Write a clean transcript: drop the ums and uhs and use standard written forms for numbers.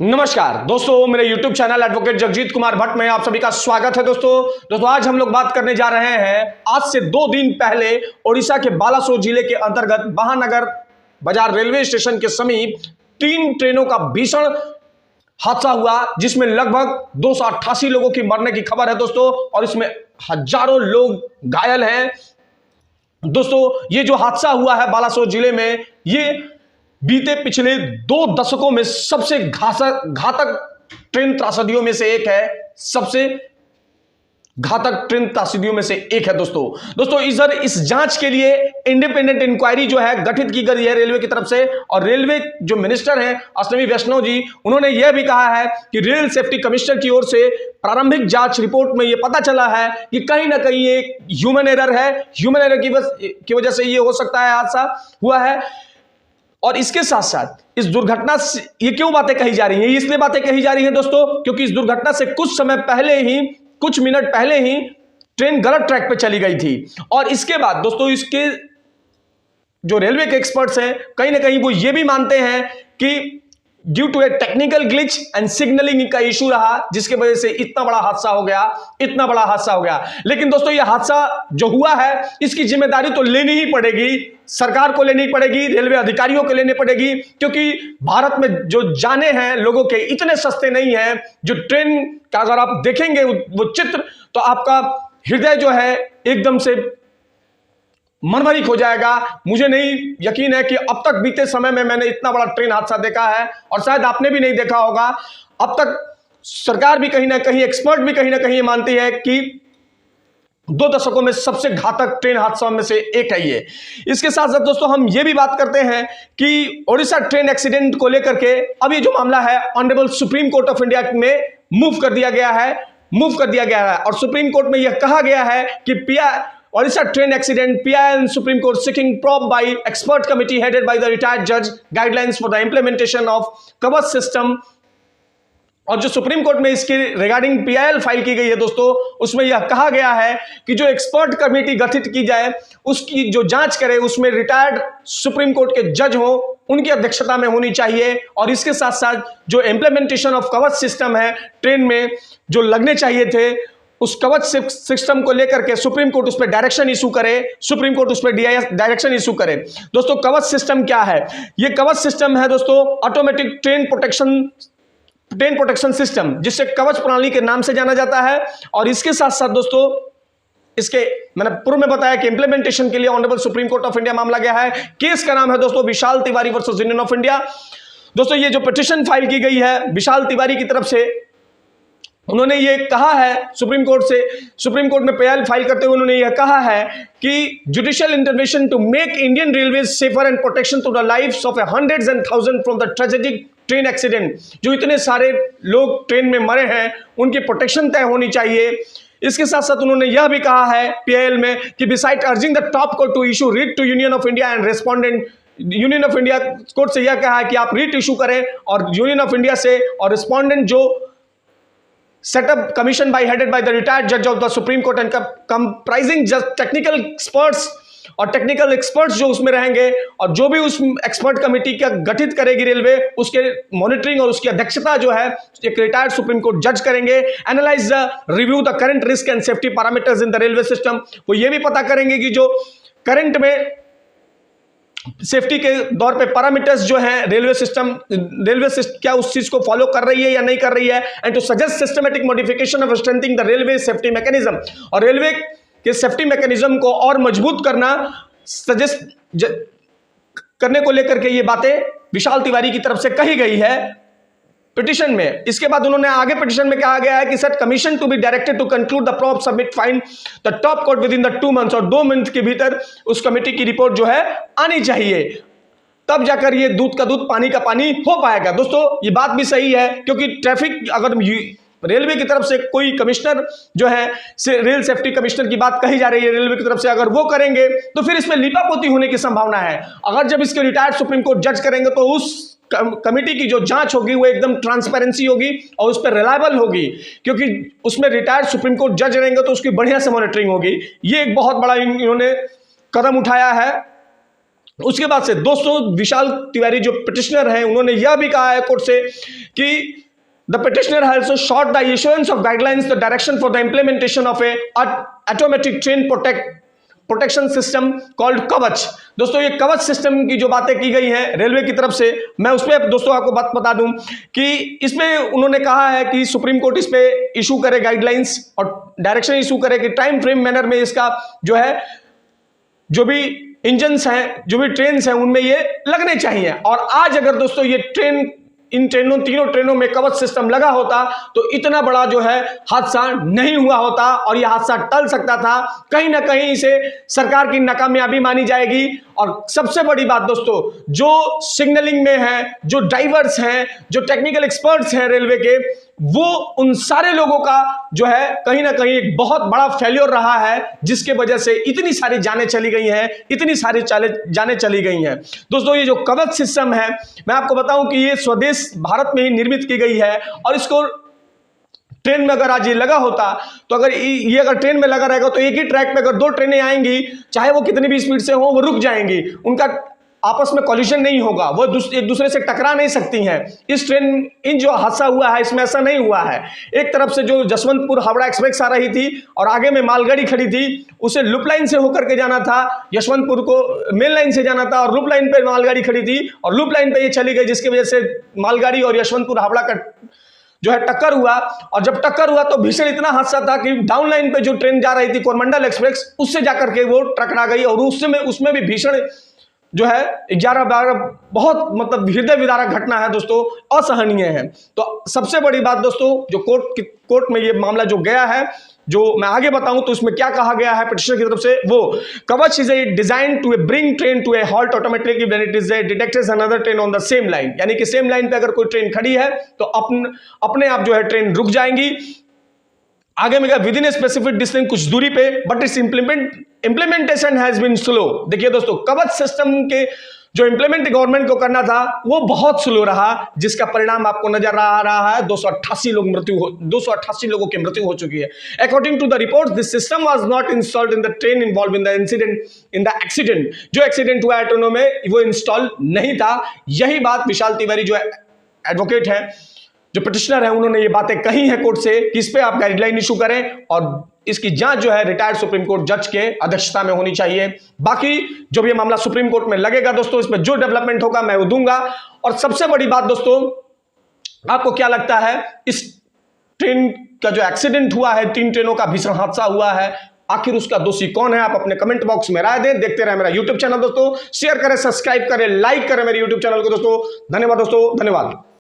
नमस्कार दोस्तों, मेरे YouTube channel advocate Jagjit Kumar Bhatt में आप सभी का स्वागत है। दोस्तों आज हम लोग बात करने जा रहे हैं आज से 2 दिन पहले ओडिशा के बालासोर जिले के अंतर्गत महानगर बाजार रेलवे स्टेशन के समीप 3 ट्रेनों का भीषण हादसा हुआ, जिसमें लगभग 288 लोगों की मरने की खबर है दोस्तों, और इसमें हजारों लोग घायल हैं। दोस्तों ये जो हादसा हुआ है बालासोर जिले में, ये बीते पिछले 2 दशकों में सबसे घातक ट्रेन त्रासदियों में से एक है, सबसे घातक ट्रेन त्रासदियों में से एक है। दोस्तों इस जांच के लिए इंडिपेंडेंट इंक्वायरी जो है गठित की गई है रेलवे की तरफ से, और रेलवे जो मिनिस्टर हैं अश्विनी वैष्णव जी, उन्होंने यह भी कहा है कि रेल सेफ्टी कमिश्नर की ओर से प्रारंभिक जांच रिपोर्ट में यह पता चला है कि कहीं ना कहीं एक ह्यूमन एरर है, ह्यूमन एरर की वजह से यह हो सकता है हादसा हुआ है। और इसके साथ साथ इस दुर्घटना से ये क्यों बातें कही जा रही हैं, इसलिए बातें कही जा रही हैं दोस्तों क्योंकि इस दुर्घटना से कुछ मिनट पहले ही ट्रेन गलत ट्रैक पे चली गई थी। और इसके बाद दोस्तों इसके जो रेलवे के एक्सपर्ट्स हैं कहीं ना कहीं वो ये भी मानते हैं कि due to a technical glitch and signalling का इशू रहा, जिसके वजह से इतना बड़ा हादसा हो गया। लेकिन दोस्तों ये हादसा जो हुआ है इसकी जिम्मेदारी तो लेनी ही पड़ेगी, सरकार को लेनी पड़ेगी, रेलवे अधिकारियों को लेनी पड़ेगी, क्योंकि भारत में जो जाने हैं लोगों के इतने सस्ते नहीं हैं। जो ट्रेन का अगर आप देखेंगे वो चित्र, तो आपका हृदय जो है एकदम से मनमरिक हो जाएगा। मुझे नहीं यकीन है कि अब तक बीते समय में मैंने इतना बड़ा ट्रेन हादसा देखा है, और शायद आपने भी नहीं देखा होगा। अब तक सरकार भी कहीं ना कहीं, एक्सपर्ट भी कहीं ना कहीं मानती है कि 2 दशकों में सबसे घातक ट्रेन हादसों में से एक है ये। इसके साथ साथ दोस्तों हम ये भी बात करते हैं कि ओडिशा ट्रेन एक्सीडेंट को लेकर के अब ये जो मामला है honourable supreme court of India में मूव कर दिया गया है, और सुप्रीम कोर्ट में यह कहा गया है कि Odisha train accident, PI and Supreme Court seeking probe by expert committee headed by the retired judge, guidelines for the implementation of कवच system। और जो सुप्रीम कोर्ट में इसकी रिगार्डिंग PIL फाइल की गई है दोस्तों, उसमें यह कहा गया है कि जो एक्सपर्ट कमेटी गठित की जाए उसकी जो जांच करे उसमें रिटायर्ड सुप्रीम कोर्ट के जज हो, उनकी अध्यक्षता में होनी चाहिए। और इसके साथ साथ जो इम्प्लीमेंटेशन ऑफ कवच सिस्टम है ट्रेन में जो लगने चाहिए थे, उस कवच सिस्टम को लेकर के सुप्रीम कोर्ट उस पर डायरेक्शन इशू करे। दोस्तों कवच सिस्टम क्या है? ये कवच सिस्टम है दोस्तों ऑटोमेटिक ट्रेन प्रोटेक्शन सिस्टम, जिसे कवच प्रणाली के नाम से जाना जाता है। और इसके साथ साथ दोस्तों इसके मैंने पूर्व में बताया कि इंप्लीमेंटेशन के लिए honourable supreme court of India मामला गया है। केस का नाम है दोस्तों Vishal Tiwari versus union of India. दोस्तों ये जो पिटीशन फाइल की गई है विशाल तिवारी की तरफ से, उन्होंने ये कहा है सुप्रीम कोर्ट में PIL फाइल करते हुए उन्होंने ये कहा है कि judicial intervention to make Indian railway safer and protection to the lives of hundreds and thousand from the tragedic train accident. जो इतने सारे लोग ट्रेन में मरे हैं उनकी प्रोटेक्शन तय होनी चाहिए। इसके साथ साथ उन्होंने यह भी कहा है PIL में कि beside urging the top court to issue writ to Union of India and respondent, Union of India court से यह कहा है कि आप रिट इशू करें, और यूनियन ऑफ इंडिया से और रिस्पोंडेंट जो setup commission by headed by the retired जज of the supreme court and comprising just technical experts, और टेक्निकल एक्सपर्ट्स जो उसमें रहेंगे और जो भी उस एक्सपर्ट कमेटी का गठित करेगी रेलवे, उसके मॉनिटरिंग और उसकी अध्यक्षता जो है एक रिटायर्ड सुप्रीम कोर्ट जज करेंगे। Analyse the review the current risk and safety parameters in the railway system. वो ये भी पता करेंगे कि जो करंट में सेफ्टी के दौर पे पैरामीटर्स जो हैं रेलवे सिस्टम क्या उस चीज को फॉलो कर रही है या नहीं कर रही है, and to suggest systematic modification of strengthening the railway safety mechanism. और रेलवे के सेफ्टी मैकेनिज्म को और मजबूत करना सजेस्ट करने को लेकर के ये बातें विशाल तिवारी की तरफ से कही गई है पिटीशन में। इसके बाद उन्होंने आगे पिटीशन में कहा गया है कि set commission to be directed to conclude the probe submit find the top court within the 2 months, और 2 मंथ के भीतर उस कमेटी की रिपोर्ट जो है आनी चाहिए, तब जाकर ये दूध का दूध पानी का पानी हो पाएगा। दोस्तों ये बात भी सही है, क्योंकि ट्रैफिक अगर रेलवे की तरफ से कोई कमिश्नर जो है रेल सेफ्टी कमिश्नर की बात कही जा रही है रेलवे की तरफ से, अगर वो करेंगे तो फिर इसमें लीपापोती होने की संभावना है। अगर जब इसके रिटायर्ड सुप्रीम कोर्ट जज करेंगे तो उस कमेटी की जो जांच होगी वो एकदम ट्रांसपेरेंसी होगी और उस पर रिलायबल होगी, क्योंकि उसमें रिटायर्ड सुप्रीम कोर्ट जज रहेंगे तो उसकी बढ़िया से मॉनिटरिंग होगी। ये एक बहुत बड़ा इन्होंने कदम उठाया है। उसके बाद से दोस्तों विशाल तिवारी जो पिटिशनर हैं उन्होंने यह भी कहा है कोर्ट से कि the petitioner has also sought the issuance of guidelines, the direction for the implementation of a automatic train protection system called कवच। दोस्तों ये कवच सिस्टम की जो बातें की गई हैं रेलवे की तरफ से, मैं उस पर दोस्तों आपको बात बता दूं कि इसमें उन्होंने कहा है कि सुप्रीम कोर्ट इस पे इशू करे गाइडलाइंस और डायरेक्शन इशू करे कि टाइम फ्रेम मैनर में इसका जो है जो भी इंजन्स हैं, जो भी ट्रेन हैं, उनमें ये लगने चाहिए। और आज अगर दोस्तों ये इन तीनों ट्रेनों में कवच सिस्टम लगा होता तो इतना बड़ा जो है हादसा नहीं हुआ होता और यह हादसा टल सकता था। कहीं ना कहीं इसे सरकार की नाकामयाबी मानी जाएगी। और सबसे बड़ी बात दोस्तों, जो सिग्नलिंग में है, जो ड्राइवर्स हैं, जो टेक्निकल एक्सपर्ट्स हैं रेलवे के, वो उन सारे लोगों का जो है कहीं ना कहीं एक बहुत बड़ा फेल्योर रहा है, जिसके वजह से इतनी सारी जानें चली गई हैं, इतनी सारी जानें चली गई हैं। दोस्तों ये जो कवच सिस्टम है, मैं आपको बताऊं कि ये स्वदेश भारत में ही निर्मित की गई है। और इसको ट्रेन में अगर आज ये लगा होता तो अगर ये अगर ट्रेन में लगा रहेगा तो एक ही ट्रैक पे अगर दो ट्रेनें आएंगी, चाहे वो कितनी भी स्पीड से हो, वो रुक जाएंगी, उनका आपस में कॉलिजन नहीं होगा, वो एक दूसरे से टकरा नहीं सकती हैं। इन जो हादसा हुआ है इसमें ऐसा नहीं हुआ है। एक तरफ से जो जसवंतपुर हावड़ा एक्सप्रेस आ रही थी और आगे में मालगाड़ी खड़ी थी, उसे लूप लाइन से होकर के जाना था, यशवंतपुर को मेन लाइन से जाना था और लूप लाइन पे मालगाड़ी खड़ी थी और लूप लाइन पे ये चली गई, जिसकी वजह से मालगाड़ी और यशवंतपुर हावड़ा का जो है टक्कर हुआ। और जब टक्कर हुआ तो भीषण इतना हादसा था कि डाउन लाइन पे जो ट्रेन जा रही थी कोरमंडल एक्सप्रेस, उससे जाकर के वो टकरा गई और उसमें भी भीषण जो है 11-12 बहुत मतलब हृदय विदारक घटना है दोस्तों, असहनीय है। तो सबसे बड़ी बात दोस्तों, जो कोर्ट में ये मामला जो गया है, जो मैं आगे बताऊं तो इसमें क्या कहा गया है पिटिशनर की तरफ से, वो Kavach is a design to bring train to a halt automatically when it is detects another train on the same line. यानी कि सेम लाइन पे अगर कोई ट्रेन खड़ी है तो अपने आप जो है ट्रेन रुक जाएंगी। आगे में within a specific distance, कुछ दूरी पे, but its implementation has been slow. देखिए दोस्तों, कवच सिस्टम के जो इंप्लीमेंट गवर्नमेंट को करना था वो बहुत स्लो रहा, जिसका परिणाम आपको नजर आ रहा है। 288 लोगों की मृत्यु हो चुकी है। According to the report, this system was not installed in the train involve in the accident. जो एक्सीडेंट हुआ है ट्रेनों में, वो इंस्टॉल नहीं था। यही बात विशाल तिवारी जो एडवोकेट है, जो पिटिशनर है, उन्होंने ये बातें कही हैं कोर्ट से कि इस पे आप गाइडलाइन इशू करें और इसकी जांच जो है रिटायर्ड सुप्रीम कोर्ट जज के अध्यक्षता में होनी चाहिए। बाकी जब ये मामला सुप्रीम कोर्ट में लगेगा दोस्तों, इसमें जो डेवलपमेंट होगा मैं वो दूंगा। और सबसे बड़ी बात दोस्तों, आपको क्या लगता है इस ट्रेन का जो एक्सीडेंट हुआ है, 3 ट्रेनों का भीषण हादसा हुआ है, आखिर उसका दोषी कौन है? आप अपने कमेंट बॉक्स में राय दें। देखते रहे मेरा यूट्यूब चैनल दोस्तों, शेयर करें, सब्सक्राइब करें, लाइक करें मेरे यूट्यूब चैनल को दोस्तों। धन्यवाद दोस्तों, धन्यवाद।